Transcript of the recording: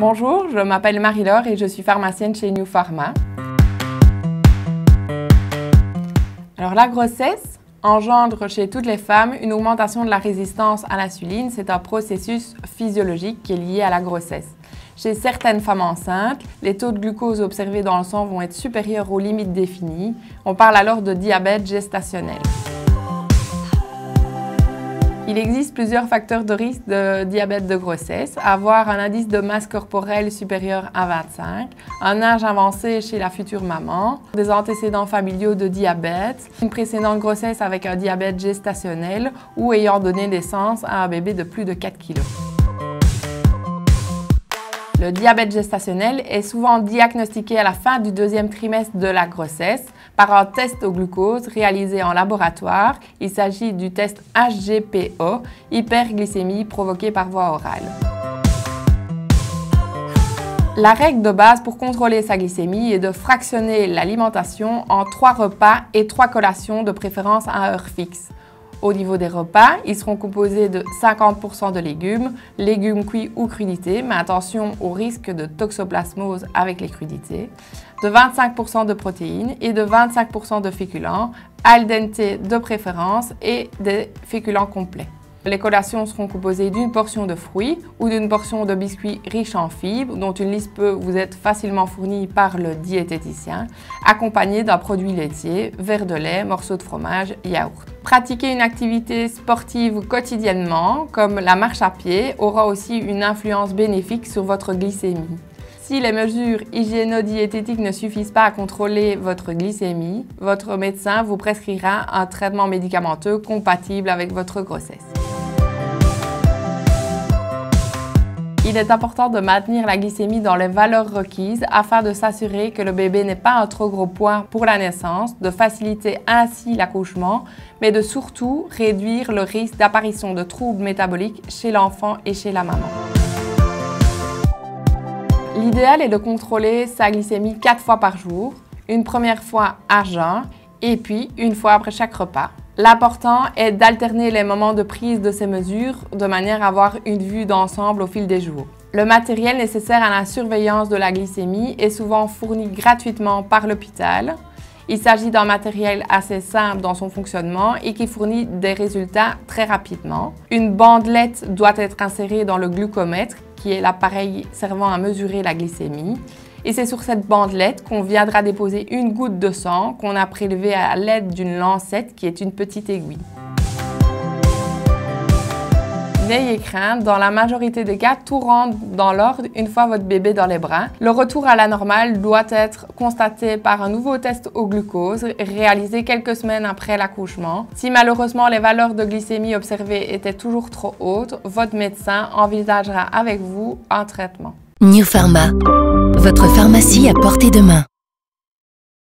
Bonjour, je m'appelle Marie-Laure et je suis pharmacienne chez New Pharma. Alors la grossesse engendre chez toutes les femmes une augmentation de la résistance à l'insuline. C'est un processus physiologique qui est lié à la grossesse. Chez certaines femmes enceintes, les taux de glucose observés dans le sang vont être supérieurs aux limites définies. On parle alors de diabète gestationnel. Il existe plusieurs facteurs de risque de diabète de grossesse. Avoir un indice de masse corporelle supérieur à 25, un âge avancé chez la future maman, des antécédents familiaux de diabète, une précédente grossesse avec un diabète gestationnel ou ayant donné naissance à un bébé de plus de 4 kg. Le diabète gestationnel est souvent diagnostiqué à la fin du deuxième trimestre de la grossesse par un test au glucose réalisé en laboratoire. Il s'agit du test HGPO, hyperglycémie provoquée par voie orale. La règle de base pour contrôler sa glycémie est de fractionner l'alimentation en 3 repas et 3 collations, de préférence à heure fixe. Au niveau des repas, ils seront composés de 50% de légumes cuits ou crudités, mais attention au risque de toxoplasmose avec les crudités, de 25% de protéines et de 25% de féculents, al dente de préférence et des féculents complets. Les collations seront composées d'une portion de fruits ou d'une portion de biscuits riches en fibres, dont une liste peut vous être facilement fournie par le diététicien, accompagnée d'un produit laitier, verre de lait, morceau de fromage, yaourt. Pratiquer une activité sportive quotidiennement, comme la marche à pied, aura aussi une influence bénéfique sur votre glycémie. Si les mesures hygiéno-diététiques ne suffisent pas à contrôler votre glycémie, votre médecin vous prescrira un traitement médicamenteux compatible avec votre grossesse. Il est important de maintenir la glycémie dans les valeurs requises afin de s'assurer que le bébé n'ait pas un trop gros poids pour la naissance, de faciliter ainsi l'accouchement, mais de surtout réduire le risque d'apparition de troubles métaboliques chez l'enfant et chez la maman. L'idéal est de contrôler sa glycémie 4 fois par jour, une première fois à jeun et puis une fois après chaque repas. L'important est d'alterner les moments de prise de ces mesures de manière à avoir une vue d'ensemble au fil des jours. Le matériel nécessaire à la surveillance de la glycémie est souvent fourni gratuitement par l'hôpital. Il s'agit d'un matériel assez simple dans son fonctionnement et qui fournit des résultats très rapidement. Une bandelette doit être insérée dans le glucomètre, qui est l'appareil servant à mesurer la glycémie. Et c'est sur cette bandelette qu'on viendra déposer une goutte de sang qu'on a prélevée à l'aide d'une lancette qui est une petite aiguille. N'ayez crainte, dans la majorité des cas, tout rentre dans l'ordre une fois votre bébé dans les bras. Le retour à la normale doit être constaté par un nouveau test au glucose réalisé quelques semaines après l'accouchement. Si malheureusement les valeurs de glycémie observées étaient toujours trop hautes, votre médecin envisagera avec vous un traitement. New Pharma, votre pharmacie à portée de main.